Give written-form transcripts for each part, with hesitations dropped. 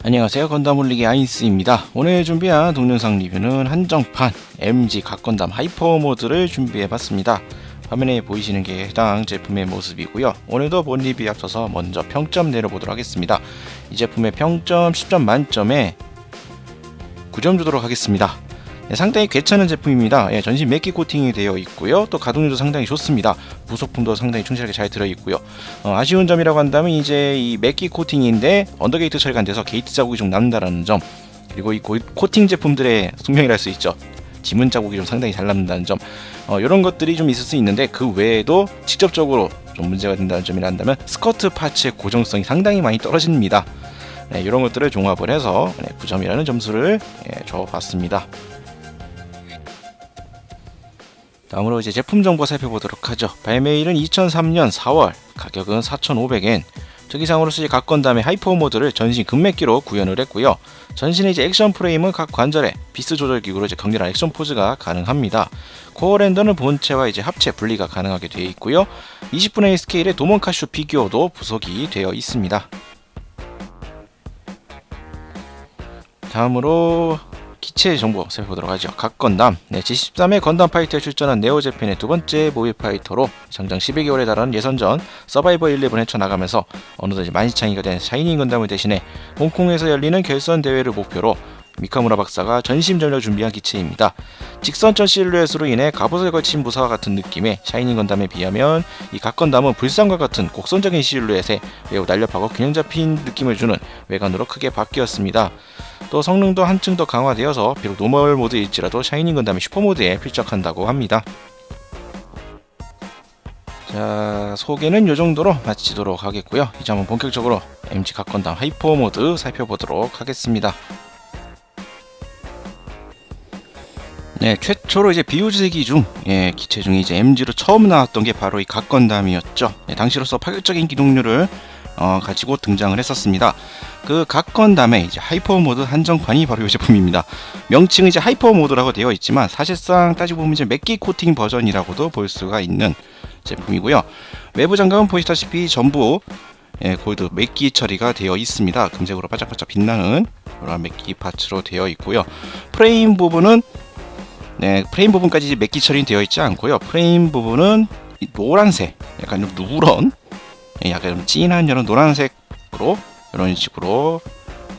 안녕하세요, 건담올리기 아인스입니다. 오늘 준비한 동영상 리뷰는 한정판 MG 갓건담 하이퍼 모드를 준비해봤습니다. 화면에 보이시는 게 해당 제품의 모습이고요. 오늘도 본 리뷰에 앞서서 먼저 평점 내려보도록 하겠습니다. 이 제품의 평점 10점 만점에 9점 주도록 하겠습니다. 상당히 괜찮은 제품입니다. 전신 맥기 코팅이 되어 있고요. 또 가동률도 상당히 좋습니다. 부속품도 상당히 충실하게 잘 들어있고요. 아쉬운 점이라고 한다면 이제 이 맥기 코팅인데 언더게이트 처리가 안 돼서 게이트 자국이 좀 남는다는 점, 그리고 이 코팅 제품들의 숙명이라 할 수 있죠. 지문 자국이 좀 상당히 잘 남는다는 점, 이런 것들이 좀 있을 수 있는데 그 외에도 직접적으로 좀 문제가 된다는 점이라 한다면 스커트 파츠의 고정성이 상당히 많이 떨어집니다. 이런 것들을 종합을 해서 9점이라는 점수를 줘봤습니다. 다음으로 이제 제품 정보 살펴보도록 하죠. 발매일은 2003년 4월, 가격은 4,500엔. 특이사항으로서 이제 각 건담의 하이퍼 모드를 전신 금맥기로 구현을 했고요. 전신의 이제 액션 프레임은 각 관절에 비스 조절 기구로 이제 격렬한 액션 포즈가 가능합니다. 코어 렌더는 본체와 이제 합체 분리가 가능하게 되어 있고요. 20분의 1 스케일의 도몬카슈 피규어도 부속이 되어 있습니다. 다음으로 기체 정보 살펴보도록 하죠. 각 건담 G13의 건담 파이터에 출전한 네오 재팬의 두 번째 모빌 파이터로 장장 12개월에 달하는 예선전 서바이버 11을 헤쳐나가면서 어느덧 이제 만시창이가 된 샤이닝 건담을 대신해 홍콩에서 열리는 결선 대회를 목표로 미카무라 박사가 전심전력 준비한 기체입니다. 직선전 실루엣으로 인해 갑옷을 걸친 무사와 같은 느낌의 샤이닝 건담에 비하면 이 각 건담은 불상과 같은 곡선적인 실루엣에 매우 날렵하고 균형 잡힌 느낌을 주는 외관으로 크게 바뀌었습니다. 또 성능도 한층 더 강화되어서 비록 노멀 모드일지라도 샤이닝 건담의 슈퍼 모드에 필적한다고 합니다. 자, 소개는 이 정도로 마치도록 하겠고요. 이제 한번 본격적으로 MG 각 건담 하이퍼 모드 살펴보도록 하겠습니다. 최초로 이제 비우즈세기 중 기체 중에 이제 MG로 처음 나왔던 게 바로 이 각 건담이었죠. 당시로서 파격적인 기동률을 가지고 등장을 했었습니다. 그 각 건담의 이제 하이퍼 모드 한정판이 바로 이 제품입니다. 명칭은 이제 하이퍼 모드라고 되어 있지만 사실상 따지고 보면 이제 맥기 코팅 버전이라고도 볼 수가 있는 제품이고요. 외부 장갑은 보시다시피 전부 골드 맥기 처리가 되어 있습니다. 금색으로 반짝반짝 빛나는 그런 맥기 파츠로 되어 있고요. 프레임 부분은 프레임 부분까지 맥기 처리는 되어 있지 않고요. 프레임 부분은 노란색, 약간 좀 누런, 약간 좀 진한 이런 노란색으로 이런 식으로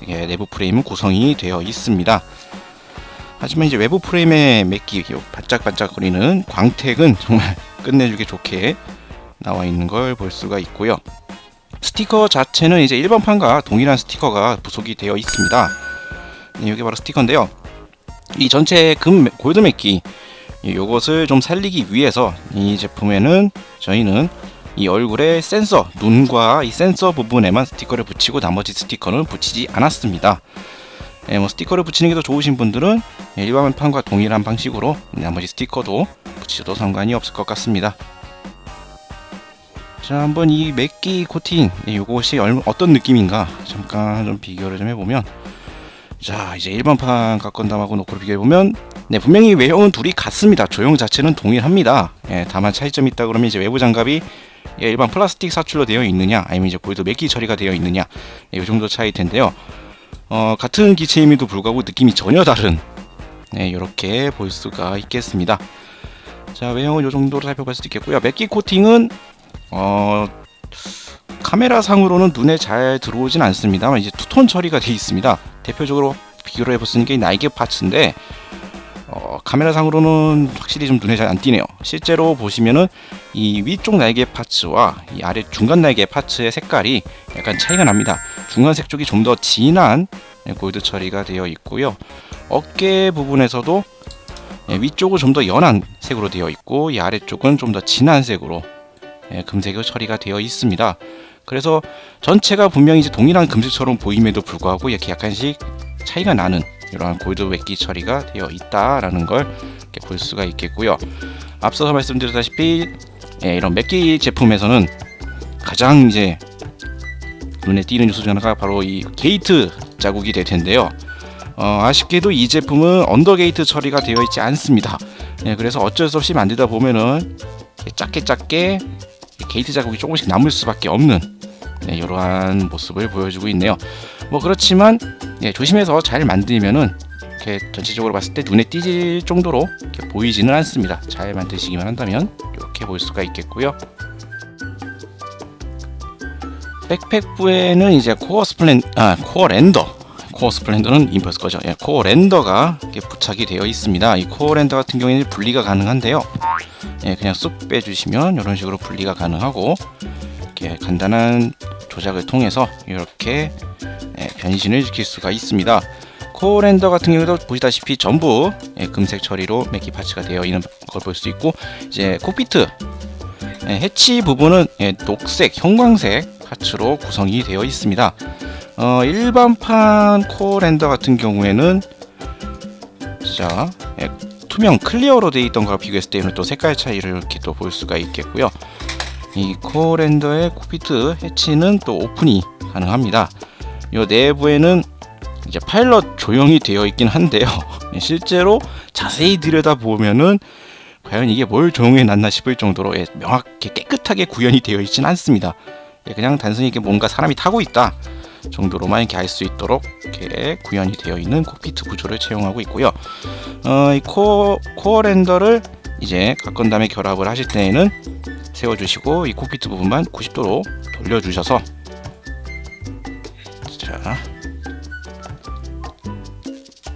내부 프레임은 구성이 되어 있습니다. 하지만 이제 외부 프레임의 맥기 반짝반짝거리는 광택은 정말 끝내주기 좋게 나와 있는 걸 볼 수가 있고요. 스티커 자체는 이제 일반판과 동일한 스티커가 부속이 되어 있습니다. 이게 바로 스티커인데요. 이 전체 골드 맥기 요것을 좀 살리기 위해서 이 제품에는 저희는 이 얼굴에 센서, 눈과 이 센서 부분에만 스티커를 붙이고 나머지 스티커는 붙이지 않았습니다. 스티커를 붙이는 게 더 좋으신 분들은 일반판과 동일한 방식으로 나머지 스티커도 붙이셔도 상관이 없을 것 같습니다. 자, 한번 이 맥기 코팅 요것이 어떤 느낌인가 잠깐 좀 비교를 좀 해보면, 자, 이제 일반판 각 건담하고 놓고 비교해보면 분명히 외형은 둘이 같습니다. 조형 자체는 동일합니다. 다만 차이점이 있다 그러면 이제 외부 장갑이 일반 플라스틱 사출로 되어 있느냐, 아니면 이제 골드 맥기 처리가 되어 있느냐, 이 정도 차이 텐데요. 같은 기체임에도 불구하고 느낌이 전혀 다른 이렇게 볼 수가 있겠습니다. 자, 외형은 이 정도로 살펴볼 수도 있겠고요. 맥기 코팅은 카메라 상으로는 눈에 잘 들어오진 않습니다만 이제 투톤 처리가 되어 있습니다. 대표적으로 비교를 해봤으니 게 날개 파츠인데 카메라 상으로는 확실히 좀 눈에 잘 안 띄네요. 실제로 보시면은 이 위쪽 날개 파츠와 이 아래 중간 날개 파츠의 색깔이 약간 차이가 납니다. 중간색 쪽이 좀 더 진한 골드 처리가 되어 있고요. 어깨 부분에서도 위쪽은 좀 더 연한 색으로 되어 있고 이 아래쪽은 좀 더 진한 색으로 금색으로 처리가 되어 있습니다. 그래서 전체가 분명히 이제 동일한 금색처럼 보임에도 불구하고 이렇게 약간씩 차이가 나는 이러한 골드 맥기 처리가 되어 있다라는 걸 이렇게 볼 수가 있겠고요. 앞서서 말씀드렸다시피 이런 맥기 제품에서는 가장 이제 눈에 띄는 요소 중 하나가 바로 이 게이트 자국이 될 텐데요. 아쉽게도 이 제품은 언더게이트 처리가 되어 있지 않습니다. 그래서 어쩔 수 없이 만들다 보면은 작게 게이트 자국이 조금씩 남을 수밖에 없는 이러한 모습을 보여주고 있네요. 뭐 그렇지만 조심해서 잘 만들면은 이렇게 전체적으로 봤을 때 눈에 띄질 정도로 이렇게 보이지는 않습니다. 잘 만드시기만 한다면 이렇게 볼 수가 있겠고요. 백팩부에는 이제 코어 랜더는 임펄스 거죠. 코어 랜더가 이렇게 부착이 되어 있습니다. 이 코어 랜더 같은 경우에는 분리가 가능한데요. 그냥 쑥 빼주시면 이런 식으로 분리가 가능하고 이렇게 간단한 조작을 통해서 이렇게 변신을 시킬 수가 있습니다. 코어 랜더 같은 경우도 보시다시피 전부 금색 처리로 매기 파츠가 되어 있는 걸 볼 수 있고, 이제 콕피트 해치 부분은 녹색, 형광색 파츠로 구성이 되어 있습니다. 일반판 코어 랜더 같은 경우에는 자 투명 클리어로 되어 있던 거와 비교했을 때는 또 색깔 차이를 이렇게 또 볼 수가 있겠고요. 이 코어 랜더의 콕피트 해치는 또 오픈이 가능합니다. 이 내부에는 이제 파일럿 조형이 되어 있긴 한데요. 실제로 자세히 들여다보면은 과연 이게 뭘 조형해 놨나 싶을 정도로 명확히 깨끗하게 구현이 되어 있진 않습니다. 그냥 단순히 이게 뭔가 사람이 타고 있다 정도로만 이렇게 알 수 있도록 이렇게 구현이 되어 있는 콕피트 구조를 채용하고 있고요. 이 코어 랜더를 이제 각 건담에 결합을 하실 때에는 세워주시고 이 콕피트 부분만 90도로 돌려주셔서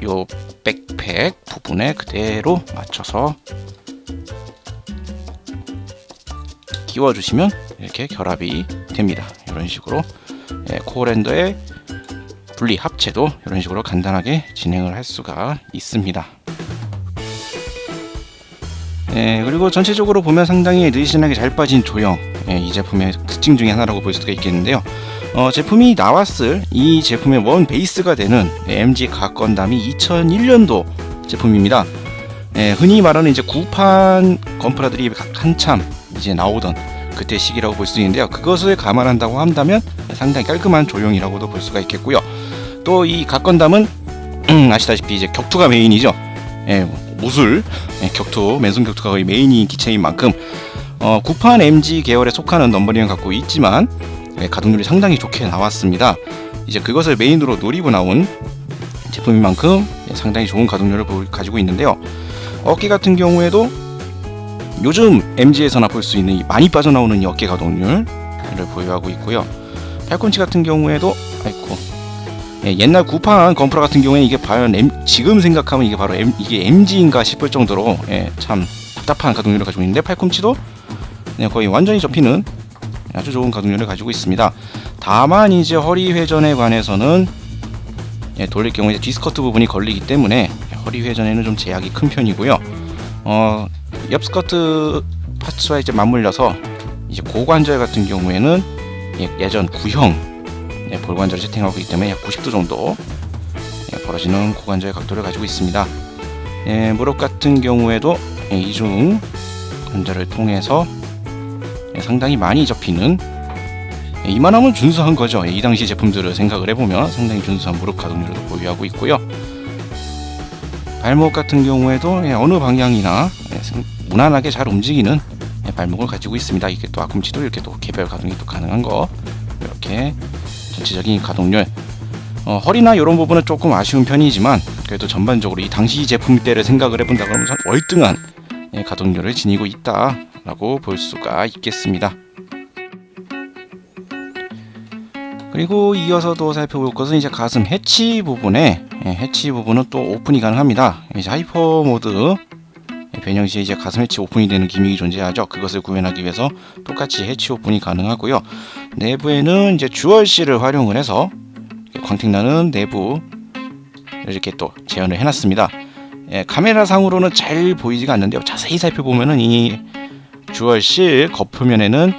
요 백팩 부분에 그대로 맞춰서 끼워주시면 이렇게 결합이 됩니다. 이런 식으로 코어 랜더의 분리 합체도 이런 식으로 간단하게 진행을 할 수가 있습니다. 그리고 전체적으로 보면 상당히 느슨하게 잘 빠진 조형, 이 제품의 특징 중에 하나라고 볼 수가 있겠는데요. 제품이 나왔을 이 제품의 원 베이스가 되는 MG 각 건담이 2001년도 제품입니다. 흔히 말하는 이제 구판 건프라들이 한참 이제 나오던 그때 시기라고 볼 수 있는데요. 그것을 감안한다고 한다면 상당히 깔끔한 조형이라고도 볼 수가 있겠고요. 또 이 각 건담은 아시다시피 이제 격투가 메인이죠. 무술 격투, 맨손 격투가 거의 메인인 기체인 만큼 구판 MG 계열에 속하는 넘버링을 갖고 있지만 가동률이 상당히 좋게 나왔습니다. 이제 그것을 메인으로 노리고 나온 제품인 만큼 상당히 좋은 가동률을 가지고 있는데요. 어깨 같은 경우에도 요즘 MG에서나 볼 수 있는 많이 빠져나오는 이 어깨 가동률을 보유하고 있고요. 팔꿈치 같은 경우에도 옛날 구판 건프라 같은 경우에 이게 과연 지금 생각하면 이게 바로 이게 MG인가 싶을 정도로 참 답답한 가동률을 가지고 있는데, 팔꿈치도 거의 완전히 접히는 아주 좋은 가동률을 가지고 있습니다. 다만 이제 허리 회전에 관해서는 돌릴 경우에 디스커트 부분이 걸리기 때문에 허리 회전에는 좀 제약이 큰 편이고요. 옆 스커트 파츠와 이제 맞물려서 이제 고관절 같은 경우에는 예전 구형 볼관절을 세팅하고 있기 때문에 약 90도 정도 벌어지는 고관절 각도를 가지고 있습니다. 무릎 같은 경우에도 이중 관절을 통해서 상당히 많이 접히는, 이만하면 준수한 거죠. 이 당시 제품들을 생각을 해보면 상당히 준수한 무릎 가동률을 보유하고 있고요. 발목 같은 경우에도 어느 방향이나 무난하게 잘 움직이는 발목을 가지고 있습니다. 이게 또 앞꿈치도 이렇게 또 개별 가동이 또 가능한 거, 이렇게 전체적인 가동률, 허리나 이런 부분은 조금 아쉬운 편이지만 그래도 전반적으로 이 당시 제품 때를 생각을 해본다 그러면 월등한 가동률을 지니고 있다라고 볼 수가 있겠습니다. 그리고 이어서도 살펴볼 것은 이제 가슴 해치 부분에 해치 부분은 또 오픈이 가능합니다. 이제 하이퍼 모드 변형 시에 이제 가슴 해치 오픈이 되는 기믹이 존재하죠. 그것을 구현하기 위해서 똑같이 해치 오픈이 가능하고요. 내부에는 이제 듀얼C를 활용을 해서 광택나는 내부 이렇게 또 재현을 해놨습니다. 카메라 상으로는 잘 보이지가 않는데요. 자세히 살펴보면은 이 듀얼C 겉표면에는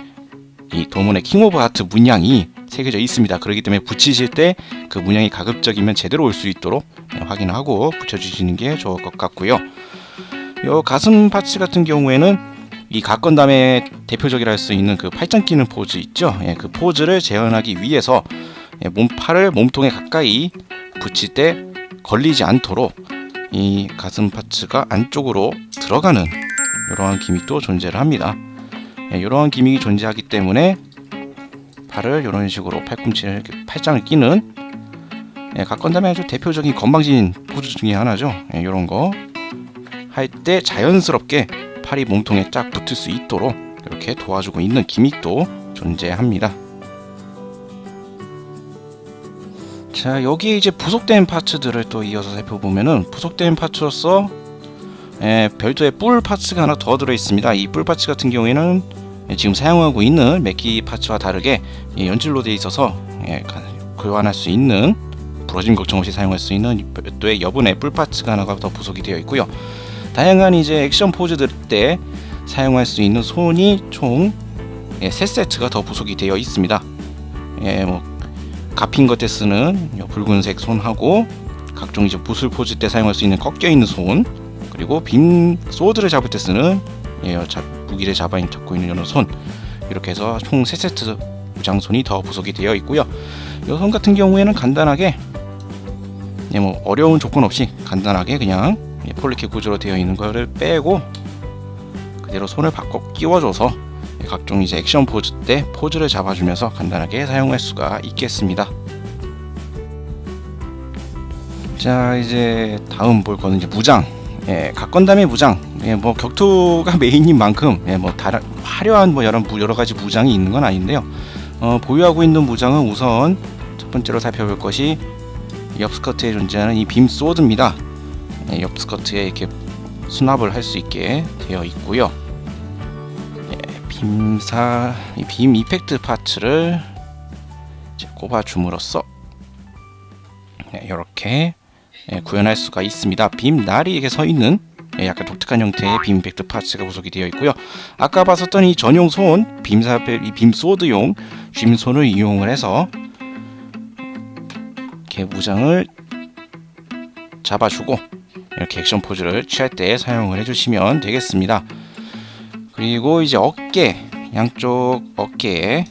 이 도문의 킹 오브 하트 문양이 새겨져 있습니다. 그렇기 때문에 붙이실 때 그 문양이 가급적이면 제대로 올 수 있도록 확인하고 붙여주시는 게 좋을 것 같고요. 요 가슴 파츠 같은 경우에는 이 각 건담의 대표적이라 할 수 있는 그 팔짱 끼는 포즈 있죠. 그 포즈를 재현하기 위해서 팔을 몸통에 가까이 붙일 때 걸리지 않도록 이 가슴 파츠가 안쪽으로 들어가는 이러한 기믹도 존재를 합니다. 이러한 기믹이 존재하기 때문에 팔을 이런 식으로 팔꿈치를 이렇게 팔짱을 끼는 각건담의 아주 대표적인 건방진 포즈 중에 하나죠. 이런 거 할 때 자연스럽게 팔이 몸통에 쫙 붙을 수 있도록 이렇게 도와주고 있는 기믹도 존재합니다. 자, 여기에 이제 부속된 파츠들을 또 이어서 살펴보면은, 부속된 파츠로서 별도의 뿔 파츠가 하나 더 들어 있습니다. 이 뿔 파츠 같은 경우에는 지금 사용하고 있는 맥기 파츠와 다르게 연질로 되어 있어서 교환할 수 있는, 부러짐 걱정 없이 사용할 수 있는 별도의 여분의 뿔 파츠가 하나가 더 부속이 되어 있고요. 다양한 이제 액션 포즈들 때 사용할 수 있는 손이 총 3세트가 더 부속이 되어 있습니다. 가핑거 때 쓰는 붉은색 손하고, 각종 이제 부술 포즈 때 사용할 수 있는 꺾여 있는 손, 그리고 빔 소드를 잡을 때 쓰는 무기를 잡고 있는 이런 손, 이렇게 해서 총 3세트 무장손이 더 부속이 되어 있고요. 이 손 같은 경우에는 간단하게 어려운 조건 없이 간단하게 그냥 폴리킥 구조로 되어 있는 거를 빼고 그대로 손을 바꿔 끼워줘서 각종 이제 액션 포즈 때 포즈를 잡아주면서 간단하게 사용할 수가 있겠습니다. 자, 이제 다음 볼 거는 이제 무장. 각건담의 무장. 격투가 메인인 만큼 다른 화려한 여러 가지 무장이 있는 건 아닌데요. 보유하고 있는 무장은 우선 첫 번째로 살펴볼 것이 옆 스커트에 존재하는 이 빔 소드입니다. 옆 스커트에 이렇게 수납을 할 수 있게 되어 있고요. 빔 이펙트 파츠를 꼽아줌으로써 이렇게 구현할 수가 있습니다. 빔 날이 이렇게 서 있는 약간 독특한 형태의 빔 이펙트 파츠가 구성이 되어 있고요. 아까 봤었던 이 전용 손, 빔 소드용 쉼손을 이용을 해서 이렇게 무장을 잡아주고 이렇게 액션 포즈를 취할 때 사용을 해주시면 되겠습니다. 그리고 이제 양쪽 어깨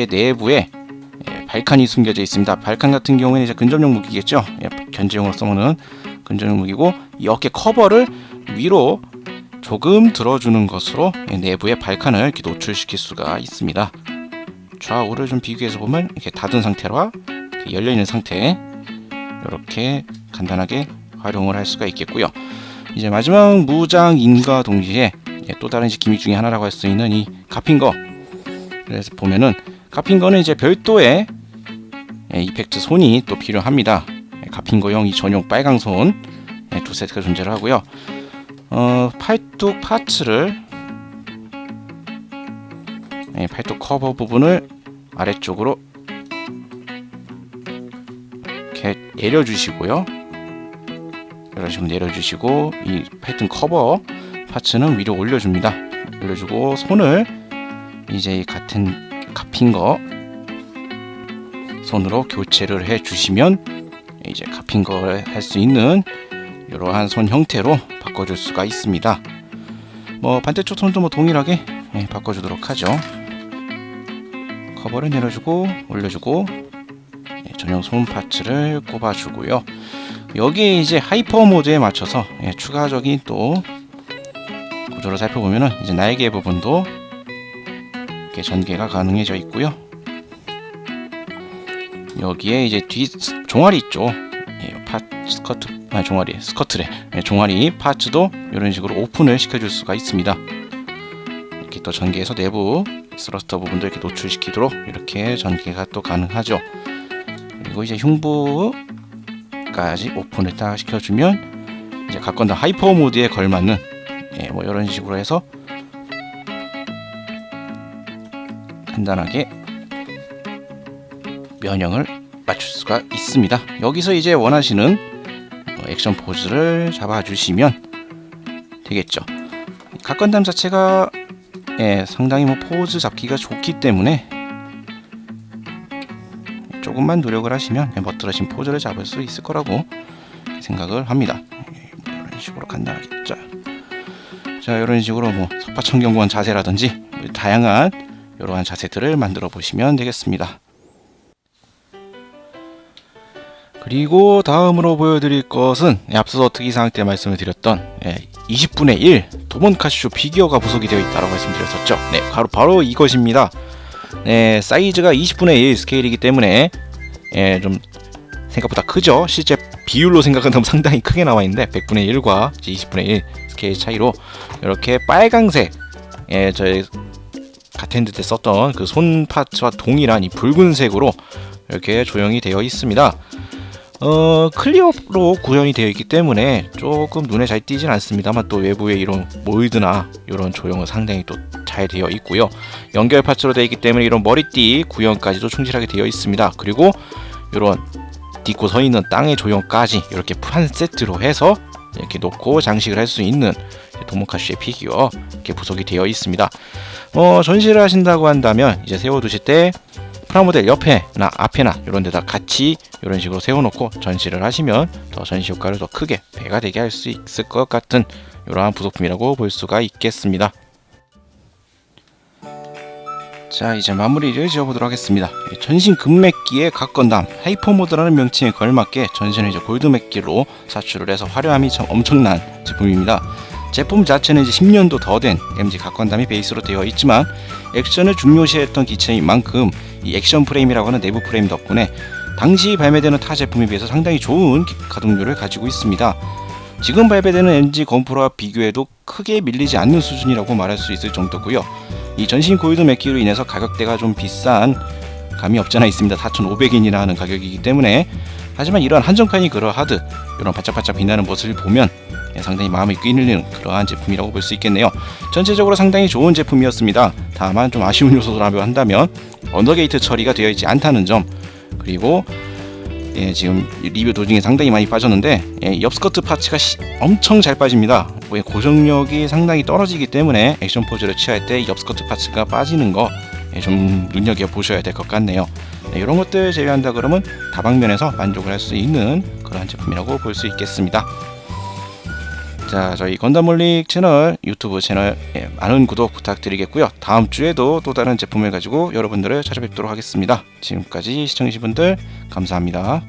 내부에 발칸이 숨겨져 있습니다. 발칸 같은 경우에는 이제 근접용 무기겠죠. 견제용으로 써먹는 근접용 무기고, 이 어깨 커버를 위로 조금 들어주는 것으로 내부의 발칸을 이렇게 노출시킬 수가 있습니다. 좌우를 좀 비교해서 보면 이렇게 닫은 상태와 이렇게 열려 있는 상태, 이렇게 간단하게 활용을 할 수가 있겠고요. 이제 마지막 무장인과 동시에 또 다른 기믹 중에 하나라고 할 수 있는 이 가핑거. 그래서 보면은 가핑거는 이제 별도의 이펙트 손이 또 필요합니다. 가핑거용 이 전용 빨강 손 두 세트가 존재를 하고요. 팔뚝 파츠를 팔뚝 커버 부분을 아래쪽으로 이렇게 내려주시고요. 이런 식으로 내려주시고, 이 팔뚝 커버 파츠는 위로 올려줍니다. 올려주고 손을 이제 같은 가핑거 손으로 교체를 해주시면 이제 가핑거를 할 수 있는 이러한 손 형태로 바꿔줄 수가 있습니다. 반대쪽 손도 동일하게 바꿔주도록 하죠. 커버를 내려주고 올려주고 전용 손 파츠를 꼽아주고요. 여기에 이제 하이퍼 모드에 맞춰서 추가적인 또 구조를 살펴보면은 이제 날개 부분도 이렇게 전개가 가능해져 있고요. 여기에 이제 뒤 종아리 쪽 종아리 파츠도 이런 식으로 오픈을 시켜줄 수가 있습니다. 이렇게 또 전개해서 내부 스러스터 부분도 이렇게 노출시키도록 이렇게 전개가 또 가능하죠. 그리고 이제 흉부까지 오픈을 딱 시켜주면 이제 각건담 하이퍼 모드에 걸맞는 이런 식으로 해서 간단하게 면형을 맞출 수가 있습니다. 여기서 이제 원하시는 액션 포즈를 잡아주시면 되겠죠. 각건담 자체가 상당히 포즈 잡기가 좋기 때문에 조금만 노력을 하시면 멋들어진 포즈를 잡을 수 있을 거라고 생각을 합니다. 이런 식으로 간단하게 자, 이런 식으로 석파천경관 자세라든지 다양한 이러한 자세들을 만들어 보시면 되겠습니다. 그리고 다음으로 보여드릴 것은 앞서서 특이사항 때 말씀을 드렸던 20분의 1 도몬카쇼 피규어가 부속이 되어 있다고 말씀드렸었죠. 네, 바로 이것입니다. 네, 사이즈가 20분의 1 스케일이기 때문에 좀 생각보다 크죠. 실제 비율로 생각한다면 상당히 크게 나와 있는데 100분의 1과 20분의 1 스케일 차이로 이렇게 빨강색 저희 가텐드 때 썼던 그 손 파츠와 동일한 이 붉은색으로 이렇게 조형이 되어 있습니다. 클리어로 구현이 되어 있기 때문에 조금 눈에 잘 띄진 않습니다만 또 외부에 이런 몰드나 이런 조형은 상당히 또 잘 되어 있고요. 연결 파츠로 되어 있기 때문에 이런 머리띠 구현까지도 충실하게 되어 있습니다. 그리고 이런 딛고 서 있는 땅의 조형까지 이렇게 한 세트로 해서 이렇게 놓고 장식을 할 수 있는 도몬카쇼의 피규어 이렇게 부속이 되어 있습니다. 전시를 하신다고 한다면 이제 세워두실 때 프라모델 옆에나 앞에나 이런 데다 같이 이런 식으로 세워놓고 전시를 하시면 더 전시 효과를 더 크게 배가 되게 할 수 있을 것 같은 이러한 부속품이라고 볼 수가 있겠습니다. 자, 이제 마무리를 지어보도록 하겠습니다. 전신 금맥기의 각건담 하이퍼모드라는 명칭에 걸맞게 전신을 이제 골드맥기로 사출을 해서 화려함이 참 엄청난 제품입니다. 제품 자체는 이제 10년도 더 된 MG 각건담이 베이스로 되어 있지만 액션을 중요시했던 기체인 만큼 이 액션 프레임이라고 하는 내부 프레임 덕분에 당시 발매되는 타 제품에 비해서 상당히 좋은 가동률을 가지고 있습니다. 지금 발매되는 MG 건프로와 비교해도 크게 밀리지 않는 수준이라고 말할 수 있을 정도고요. 이 전신 골드 맥기로 인해서 가격대가 좀 비싼 감이 없잖아 있습니다. 4,500엔이나 하는 가격이기 때문에. 하지만 이런 한정판이 그러하듯 이런 바짝바짝 빛나는 모습을 보면 상당히 마음이 끌리는 그러한 제품이라고 볼 수 있겠네요. 전체적으로 상당히 좋은 제품이었습니다. 다만 좀 아쉬운 요소라고 한다면 언더게이트 처리가 되어 있지 않다는 점, 그리고 지금 리뷰 도중에 상당히 많이 빠졌는데 옆 스커트 파츠가 엄청 잘 빠집니다. 고정력이 상당히 떨어지기 때문에 액션 포즈를 취할 때 옆 스커트 파츠가 빠지는 거 좀 눈여겨보셔야 될 것 같네요. 이런 것들 제외한다 그러면 다방면에서 만족을 할 수 있는 그런 제품이라고 볼 수 있겠습니다. 자, 저희 건담몰릭 채널 유튜브 채널 많은 구독 부탁드리겠고요. 다음 주에도 또 다른 제품을 가지고 여러분들을 찾아뵙도록 하겠습니다. 지금까지 시청해주신 분들 감사합니다.